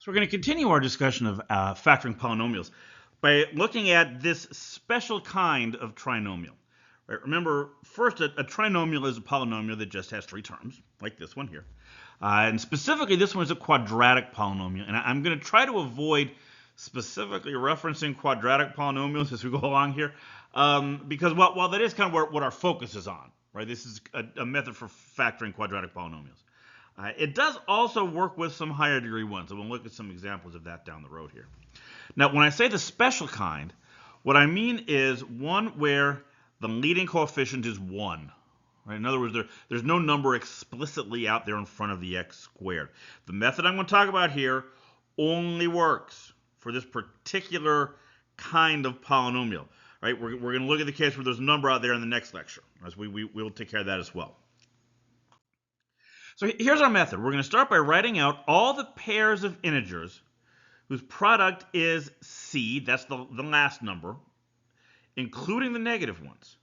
So we're going to continue our discussion of factoring polynomials by looking at this special kind of trinomial. Right? Remember, first, a trinomial is a polynomial that just has three terms, like this one here. And specifically, this one is a quadratic polynomial. And I'm going to try to avoid specifically referencing quadratic polynomials as we go along here, because while that is kind of what our focus is on, right? This is a method for factoring quadratic polynomials. It does also work with some higher degree ones, and we'll look at some examples of that down the road here. Now, when I say the special kind, what I mean is one where the leading coefficient is 1. Right? In other words, there's no number explicitly out there in front of the x squared. The method I'm going to talk about here only works for this particular kind of polynomial. Right? We're going to look at the case where there's a number out there in the next lecture. As we'll take care of that as well. So here's our method. We're going to start by writing out all the pairs of integers whose product is c, that's the last number, including the negative ones.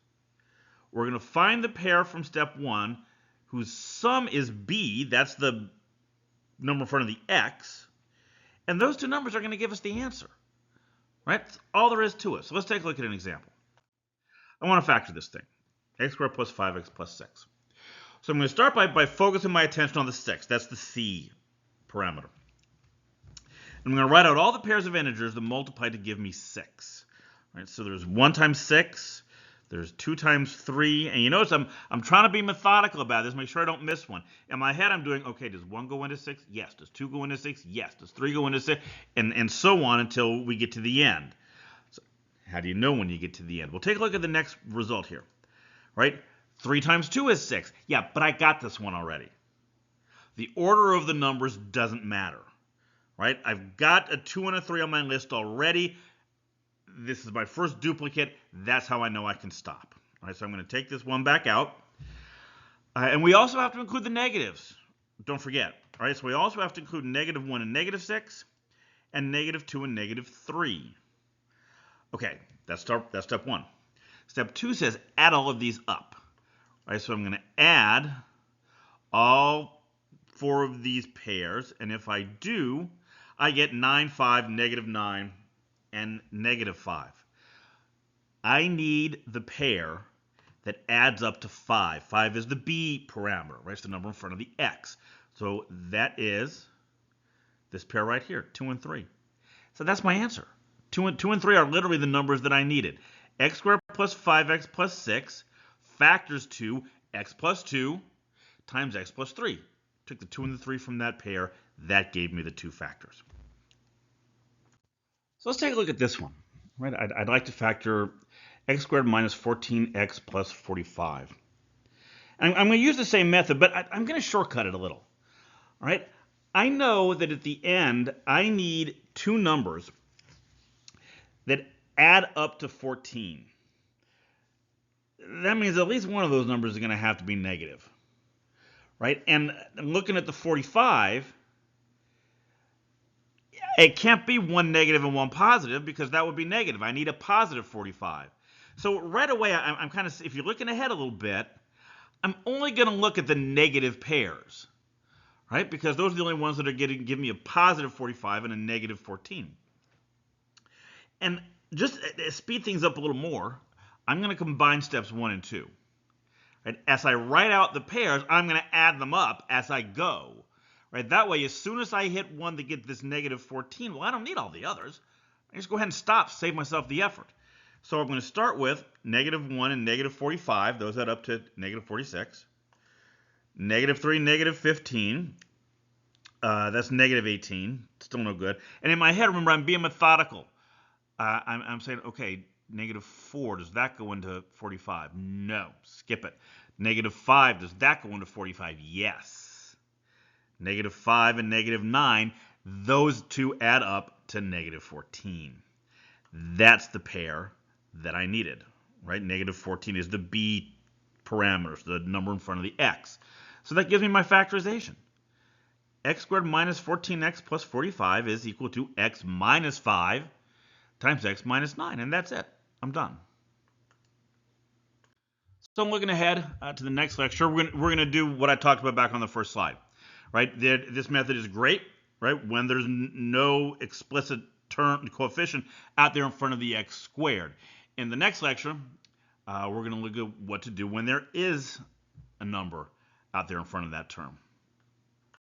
We're going to find the pair from step 1 whose sum is b, that's the number in front of the x, and those two numbers are going to give us the answer. Right? That's all there is to it. So let's take a look at an example. I want to factor this thing, x squared plus 5x plus 6. So I'm going to start by focusing my attention on the 6. That's the c parameter. I'm going to write out all the pairs of integers that multiply to give me 6. Right? So there's 1 times 6, there's 2 times 3, and you notice I'm trying to be methodical about this, make sure I don't miss one. In my head I'm doing, okay, does 1 go into 6? Yes. Does 2 go into 6? Yes. Does 3 go into 6? And so on until we get to the end. So how do you know when you get to the end? Well, take a look at the next result here. Right? 3 times 2 is 6. Yeah, but I got this one already. The order of the numbers doesn't matter. Right? I've got a 2 and a 3 on my list already. This is my first duplicate. That's how I know I can stop. All right, so I'm going to take this one back out. And we also have to include the negatives. Don't forget. All right, so we also have to include negative 1 and negative 6, and negative 2 and negative 3. Okay, that's step 1. Step 2 says add all of these up. Right, so I'm going to add all 4 of these pairs, and if I do, I get 9, 5, negative 9, and negative 5. I need the pair that adds up to 5. 5 is the b parameter, right? It's the number in front of the x. So that is this pair right here, 2 and 3. So that's my answer. 2 and 3 are literally the numbers that I needed. X squared plus 5x plus 6 factors to x plus 2 times x plus 3. Took the 2 and the 3 from that pair. That gave me the 2 factors. So let's take a look at this one. Right? I'd like to factor x squared minus 14x plus 45. And I'm going to use the same method, but I'm going to shortcut it a little. All right? I know that at the end, I need 2 numbers that add up to 14. That means at least one of those numbers is going to have to be negative. Right? And looking at the 45, it can't be one negative and one positive because that would be negative. I need a positive 45. So right away, I'm kind of, if you're looking ahead a little bit, I'm only going to look at the negative pairs. Right? Because those are the only ones that are give me a positive 45 and a negative 14. And just to speed things up a little more, I'm going to combine steps 1 and 2. Right? As I write out the pairs, I'm going to add them up as I go. Right? That way, as soon as I hit one to get this negative 14, well, I don't need all the others. I just go ahead and stop, save myself the effort. So I'm going to start with negative 1 and negative 45. Those add up to negative 46. Negative 3, negative 15. That's negative 18. Still no good. And in my head, remember, I'm being methodical. I'm saying, okay, negative 4, does that go into 45? No, skip it. Negative 5, does that go into 45? Yes. Negative 5 and negative 9, those two add up to negative 14. That's the pair that I needed, right? Negative 14 is the b parameters, the number in front of the x. So that gives me my factorization. X squared minus 14x plus 45 is equal to x minus 5 times x minus 9, and that's it. I'm done. So I'm looking ahead to the next lecture. We're going to do what I talked about back on the first slide. Right? This method is great right? When there's no explicit term coefficient out there in front of the x squared. In the next lecture, we're going to look at what to do when there is a number out there in front of that term.